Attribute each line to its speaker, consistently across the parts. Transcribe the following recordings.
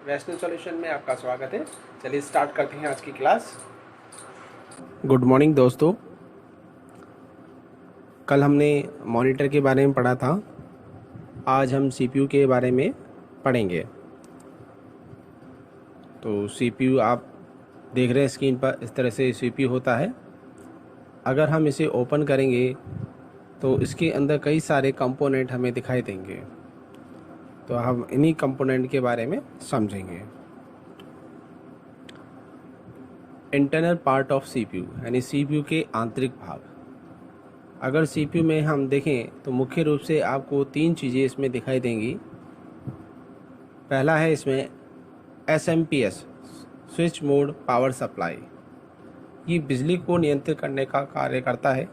Speaker 1: Rational solution में आपका स्वागत है। चलिए स्टार्ट करते हैं आज की क्लास। गुड मॉर्निंग दोस्तों। कल हमने मॉनिटर के बारे में पढ़ा था, आज हम सीपीयू के बारे में पढ़ेंगे। तो सीपीयू आप देख रहे हैं स्क्रीन पर, इस तरह से सीपीयू होता है। अगर हम इसे ओपन करेंगे तो इसके अंदर कई सारे कंपोनेंट हमें दिखाई देंगे, तो हम इन्हीं कंपोनेंट के बारे में समझेंगे। इंटरनल पार्ट ऑफ सीपीयू यानी सीपीयू के आंतरिक भाग। अगर सीपीयू में हम देखें तो मुख्य रूप से आपको तीन चीज़ें इसमें दिखाई देंगी। पहला है इसमें SMPS, switch mode power supply. ये बिजली को नियंत्रित करने का कार्य करता है।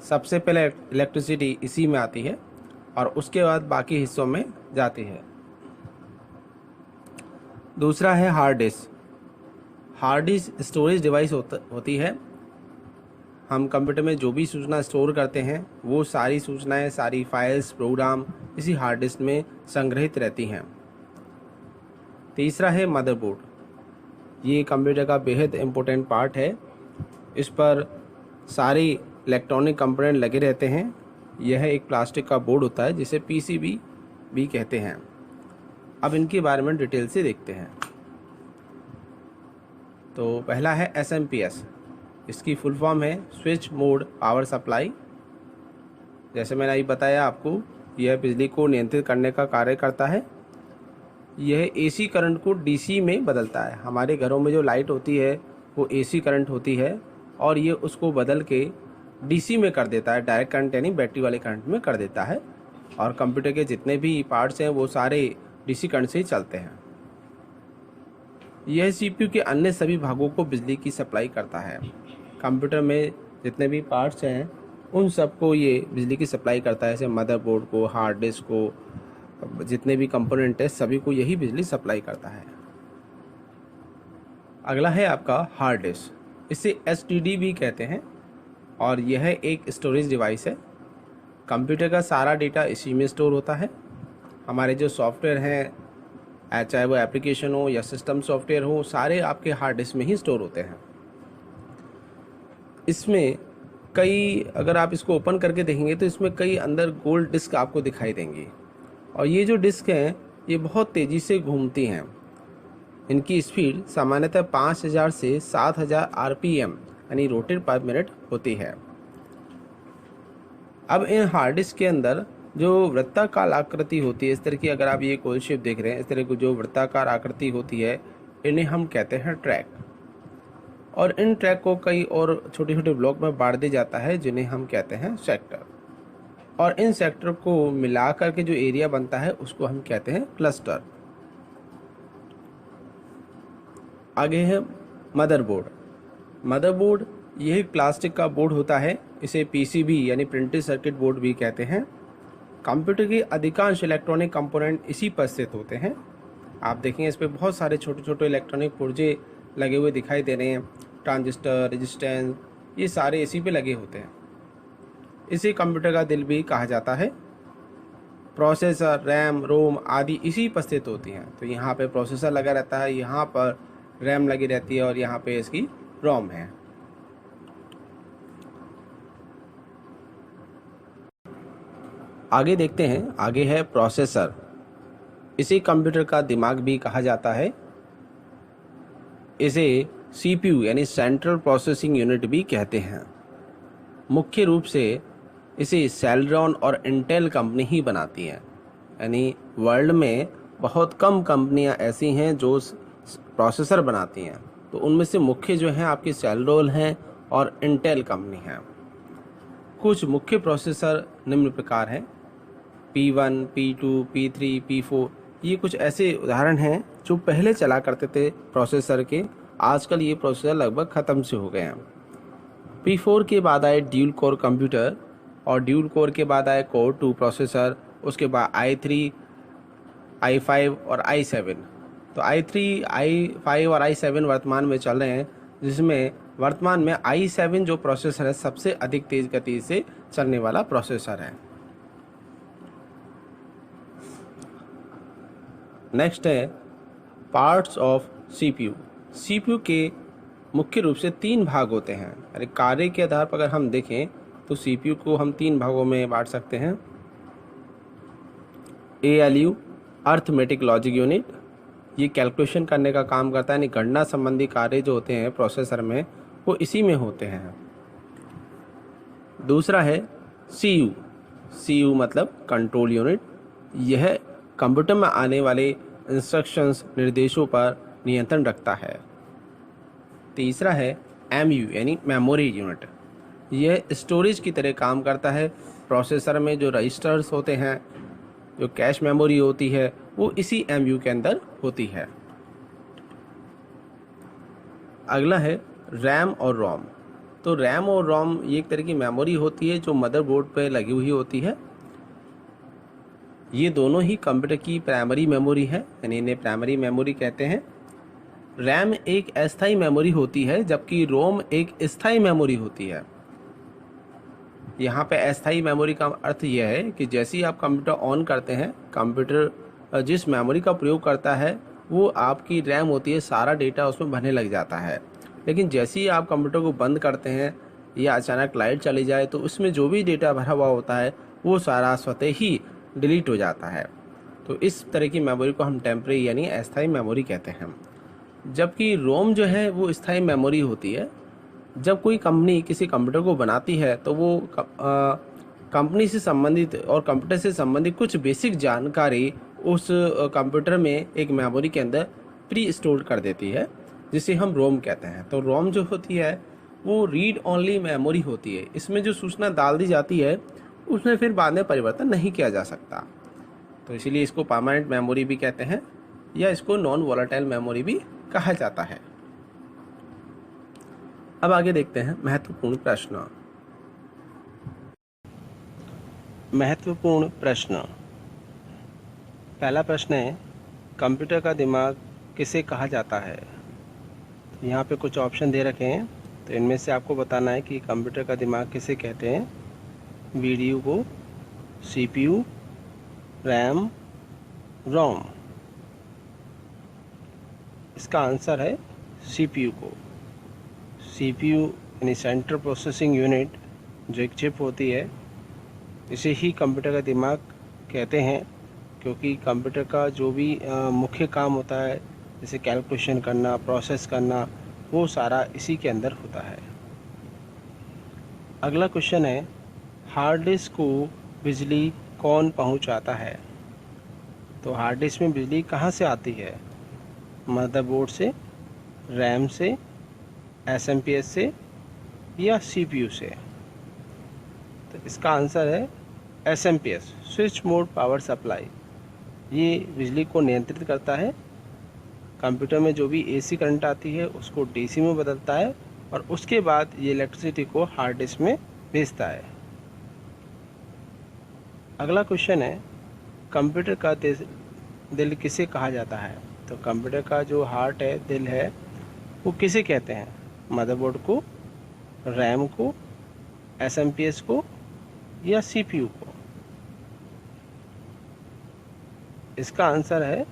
Speaker 1: सबसे पहले इलेक्ट्रिसिटी इसी में आती है और उसके बाद बाकी हिस्सों में जाती है। दूसरा है hard disk. Hard disk storage device होती है। हम कंप्यूटर में जो भी सूचना स्टोर करते हैं वो सारी सूचनाएं, सारी फाइल्स, प्रोग्राम इसी हार्ड डिस्क में संग्रहित रहती हैं। तीसरा है मदरबोर्ड। ये कंप्यूटर का बेहद इम्पोर्टेंट पार्ट है। इस पर सारे इलेक्ट्रॉनिक कंपोनेंट लगे रहते हैं। यह एक प्लास्टिक का बोर्ड होता है जिसे पीसीबी भी कहते हैं। अब इनके बारे में डिटेल से देखते हैं। तो पहला है एसएमपीएस। इसकी फुल फॉर्म है स्विच मोड पावर सप्लाई। जैसे मैंने अभी बताया आपको, यह बिजली को नियंत्रित करने का कार्य करता है। यह एसी करंट को डीसी में बदलता है। हमारे घरों में जो लाइट होती है वो एसी करंट होती है और ये उसको बदल के डीसी में कर देता है, डायरेक्ट करंट यानी बैटरी वाले करंट में कर देता है। और कंप्यूटर के जितने भी पार्ट्स हैं वो सारे डीसी करंट से ही चलते हैं। यह सीपीयू के अन्य सभी भागों को बिजली की सप्लाई करता है। कंप्यूटर में जितने भी पार्ट्स हैं उन सबको ये बिजली की सप्लाई करता है, जैसे मदरबोर्ड को, हार्ड डिस्क को, जितने भी कंपोनेंट है सभी को यही बिजली सप्लाई करता है। अगला है आपका हार्ड डिस्क। इसे एसटीडी भी कहते हैं और यह एक स्टोरेज डिवाइस है। कंप्यूटर का सारा डेटा इसी में स्टोर होता है। हमारे जो सॉफ्टवेयर हैं, चाहे वो एप्लीकेशन हो या सिस्टम सॉफ्टवेयर हो, सारे आपके हार्ड डिस्क में ही स्टोर होते हैं। इसमें कई, अगर आप इसको ओपन करके देखेंगे तो इसमें कई अंदर गोल डिस्क आपको दिखाई देंगी और ये जो डिस्क हैं ये बहुत तेज़ी से घूमती हैं। इनकी स्पीड सामान्यतः 5000 से 7000 आरपीएम यानी रोटेट पर मिनट होती है। अब इन हार्ड डिस्क के अंदर जो वृत्ताकार आकृति होती है, इस तरह की, अगर आप ये कोल शेप देख रहे हैं, इस तरह की जो वृत्ताकार आकृति होती है इन्हें हम कहते हैं ट्रैक। और इन ट्रैक को कई और छोटे छोटे ब्लॉक में बांट दिया जाता है जिन्हें हम कहते हैं सेक्टर। और इन सेक्टर को मिलाकर के जो एरिया बनता है उसको हम कहते हैं क्लस्टर। आगे है मदरबोर्ड। मदरबोर्ड यह एक प्लास्टिक का बोर्ड होता है। इसे पीसीबी यानी प्रिंटेड सर्किट बोर्ड भी कहते हैं। कंप्यूटर के अधिकांश इलेक्ट्रॉनिक कंपोनेंट इसी पर स्थित होते हैं। आप देखेंगे इस पर बहुत सारे छोटे छोटे इलेक्ट्रॉनिक पुर्जे लगे हुए दिखाई दे रहे हैं। ट्रांजिस्टर, रेजिस्टेंस, ये सारे इसी पे लगे होते हैं। इसे कंप्यूटर का दिल भी कहा जाता है। प्रोसेसर, रैम, रोम आदि इसी पर स्थित होती हैं। तो यहाँ पे प्रोसेसर लगा रहता है, यहाँ पर रैम लगी रहती है और यहाँ पे इसकी रोम है। आगे देखते हैं, आगे है प्रोसेसर। इसे कंप्यूटर का दिमाग भी कहा जाता है। इसे सीपीयू यानी सेंट्रल प्रोसेसिंग यूनिट भी कहते हैं। मुख्य रूप से इसे सेलेरॉन और इंटेल कंपनी ही बनाती हैं। यानी वर्ल्ड में बहुत कम कंपनियां ऐसी हैं जो प्रोसेसर बनाती हैं। तो उनमें से मुख्य जो हैं आपकी सेलेरॉन हैं और इंटेल कंपनी हैं। कुछ मुख्य प्रोसेसर निम्न प्रकार हैं: P1, P2, P3, P4। ये कुछ ऐसे उदाहरण हैं जो पहले चला करते थे प्रोसेसर के। आजकल ये प्रोसेसर लगभग ख़त्म से हो गए हैं। P4 के बाद आए ड्यूल कोर कंप्यूटर और ड्यूल कोर के बाद आए कोर 2 प्रोसेसर। उसके बाद i3, i5 और i7। तो i3, i5 और i7 वर्तमान में चल रहे हैं, जिसमें वर्तमान में i7 जो प्रोसेसर है सबसे अधिक तेज़ गति से चलने वाला प्रोसेसर है। नेक्स्ट है पार्ट्स ऑफ सीपीयू। सीपीयू के मुख्य रूप से 3 भाग होते हैं। अरे कार्य के आधार पर अगर हम देखें तो सीपीयू को हम 3 भागों में बांट सकते हैं। एएलयू अर्थमेटिक लॉजिक यूनिट, ये कैलकुलेशन करने का काम करता है, यानी गणना संबंधी कार्य जो होते हैं प्रोसेसर में वो इसी में होते हैं। दूसरा है सीयू। सीयू मतलब कंट्रोल यूनिट, यह कंप्यूटर में आने वाले इंस्ट्रक्शंस निर्देशों पर नियंत्रण रखता है। तीसरा है एमयू यानी मेमोरी यूनिट, यह स्टोरेज की तरह काम करता है। प्रोसेसर में जो रजिस्टर्स होते हैं, जो कैश मेमोरी होती है, वो इसी एमयू के अंदर होती है। अगला है रैम और रोम। तो रैम और रोम ये एक तरह की मेमोरी होती है जो मदरबोर्ड पर लगी हुई होती है। ये दोनों ही कंप्यूटर की प्राइमरी मेमोरी है, यानी इन्हें प्राइमरी मेमोरी कहते हैं। रैम एक अस्थायी मेमोरी होती है जबकि रोम एक स्थायी मेमोरी होती है। यहाँ पे अस्थायी मेमोरी का अर्थ यह है कि जैसे ही आप कंप्यूटर ऑन करते हैं, कंप्यूटर जिस मेमोरी का प्रयोग करता है वो आपकी रैम होती है, सारा डेटा उसमें भरने लग जाता है। लेकिन जैसे ही आप कंप्यूटर को बंद करते हैं या अचानक लाइट चली जाए तो उसमें जो भी डेटा भरा हुआ होता है वो सारा स्वतः ही डिलीट हो जाता है। तो इस तरह की मेमोरी को हम टेम्परेरी यानी अस्थायी मेमोरी कहते हैं। जबकि रोम जो है वो स्थायी मेमोरी होती है। जब कोई कंपनी किसी कंप्यूटर को बनाती है तो वो कंपनी से संबंधित और कंप्यूटर से संबंधित कुछ बेसिक जानकारी उस कंप्यूटर में एक मेमोरी के अंदर प्री स्टोर कर देती है, जिसे हम रोम कहते हैं। तो रोम जो होती है वो रीड ओनली मेमोरी होती है। इसमें जो सूचना डाल दी जाती है उसमें फिर बाद में परिवर्तन नहीं किया जा सकता। तो इसीलिए इसको परमानेंट मेमोरी भी कहते हैं या इसको नॉन वोलेटाइल मेमोरी भी कहा जाता है। अब आगे देखते हैं महत्वपूर्ण प्रश्न। महत्वपूर्ण प्रश्न। पहला प्रश्न है, कंप्यूटर का दिमाग किसे कहा जाता है? तो यहाँ पे कुछ ऑप्शन दे रखे हैं, तो इनमें से आपको बताना है कि कंप्यूटर का दिमाग किसे कहते हैं। वीडीयू को, सीपीयू, रैम, रोम। इसका आंसर है सीपीयू को। सीपीयू यानी सेंट्रल प्रोसेसिंग यूनिट, जो एक चिप होती है, इसे ही कंप्यूटर का दिमाग कहते हैं, क्योंकि कंप्यूटर का जो भी मुख्य काम होता है जैसे कैलकुलेशन करना, प्रोसेस करना, वो सारा इसी के अंदर होता है। अगला क्वेश्चन है, हार्ड डिस्क को बिजली कौन पहुंचाता है? तो हार्ड डिस्क में बिजली कहाँ से आती है? मदरबोर्ड से, रैम से, एसएमपीएस से या सीपीयू से? तो इसका आंसर है SMPS, switch mode power supply. ये बिजली को नियंत्रित करता है। कंप्यूटर में जो भी एसी करंट आती है उसको डीसी में बदलता है और उसके बाद ये इलेक्ट्रिसिटी को हार्ड डिस्क में भेजता है। अगला क्वेश्चन है, कंप्यूटर का दिल किसे कहा जाता है? तो कंप्यूटर का जो हार्ट है, दिल है, वो किसे कहते हैं? मदरबोर्ड को, रैम को, एसएमपीएस को या सीपीयू को? इसका आंसर है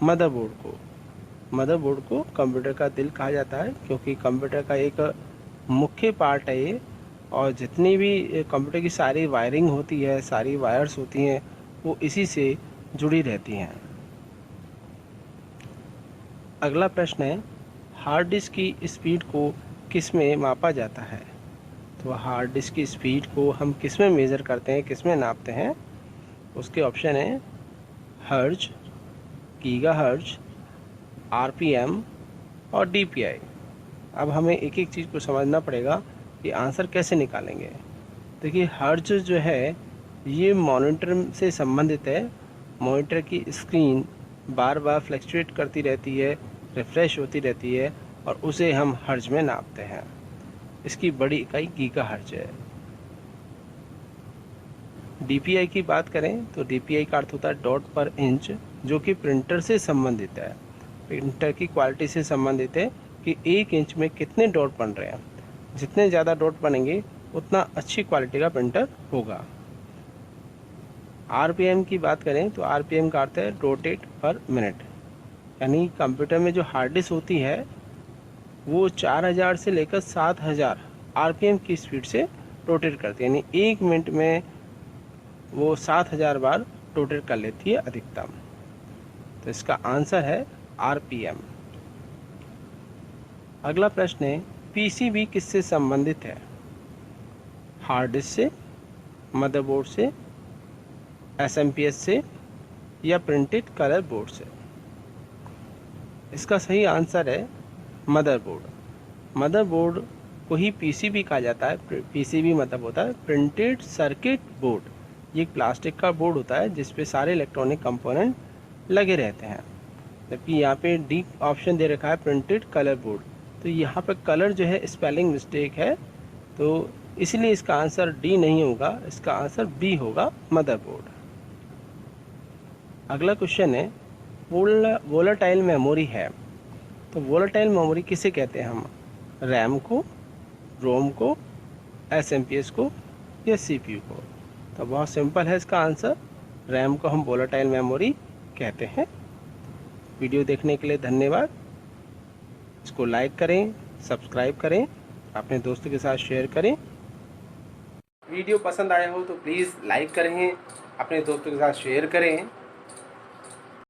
Speaker 1: मदरबोर्ड को। मदरबोर्ड को कंप्यूटर का दिल कहा जाता है क्योंकि कंप्यूटर का एक मुख्य पार्ट है ये, और जितनी भी कंप्यूटर की सारी वायरिंग होती है, सारी वायर्स होती हैं, वो इसी से जुड़ी रहती हैं। अगला प्रश्न है, हार्ड डिस्क की स्पीड को किस में मापा जाता है? तो हार्ड डिस्क की स्पीड को हम किस में मेज़र करते हैं, किस में नापते हैं? उसके ऑप्शन है हर्ज, गीगाहर्ज, आरपीएम और डीपीआई। अब हमें एक एक चीज़ को समझना पड़ेगा कि आंसर कैसे निकालेंगे। देखिए, हर्ज जो है ये मॉनिटर से संबंधित है। मॉनिटर की स्क्रीन बार बार फ्लक्चुएट करती रहती है, रिफ्रेश होती रहती है, और उसे हम हर्ज में नापते हैं। इसकी बड़ी इकाई गीगाहर्ज है। डीपीआई की बात करें तो डीपीआई का अर्थ होता है डॉट पर इंच, जो कि प्रिंटर से संबंधित है, प्रिंटर की क्वालिटी से संबंधित है कि 1 इंच में कितने डॉट बन रहे हैं। जितने ज़्यादा डॉट बनेंगे उतना अच्छी क्वालिटी का प्रिंटर होगा। आरपीएम की बात करें तो आरपीएम का अर्थ है रोटेट पर मिनट, यानी कंप्यूटर में जो हार्ड डिस्क होती है वो 4000 से लेकर 7000 आरपीएम की स्पीड से रोटेट करती है, यानी 1 मिनट में वो 7000 बार रोटेट कर लेती है अधिकतम। तो इसका आंसर है आरपीएम। अगला प्रश्न है, पीसीबी किससे संबंधित है? हार्ड डिस्क से, मदरबोर्ड से, एसएमपीएस से या प्रिंटेड कलर बोर्ड से? इसका सही आंसर है मदरबोर्ड। मदरबोर्ड को ही पीसीबी कहा जाता है। पीसीबी मतलब होता है प्रिंटेड सर्किट बोर्ड। ये एक प्लास्टिक का बोर्ड होता है जिस पे सारे इलेक्ट्रॉनिक कंपोनेंट लगे रहते हैं। जबकि यहाँ पे डी ऑप्शन दे रखा है प्रिंटेड कलर बोर्ड, तो यहाँ पे कलर जो है स्पेलिंग मिस्टेक है, तो इसलिए इसका आंसर डी नहीं होगा, इसका आंसर बी होगा, मदरबोर्ड। अगला क्वेश्चन है, वोलाटाइल मेमोरी है, तो वोलाटाइल मेमोरी किसे कहते हैं हम? रैम को, रोम को, एसएमपीएस को या सीपीयू को? तो बहुत सिंपल है इसका आंसर, रैम को हम वोलाटाइल मेमोरी कहते हैं। वीडियो देखने के लिए धन्यवाद। इसको लाइक करें, सब्सक्राइब करें, अपने दोस्तों के साथ शेयर करें। वीडियो पसंद आया हो तो प्लीज़ लाइक करें, अपने दोस्तों के साथ शेयर करें।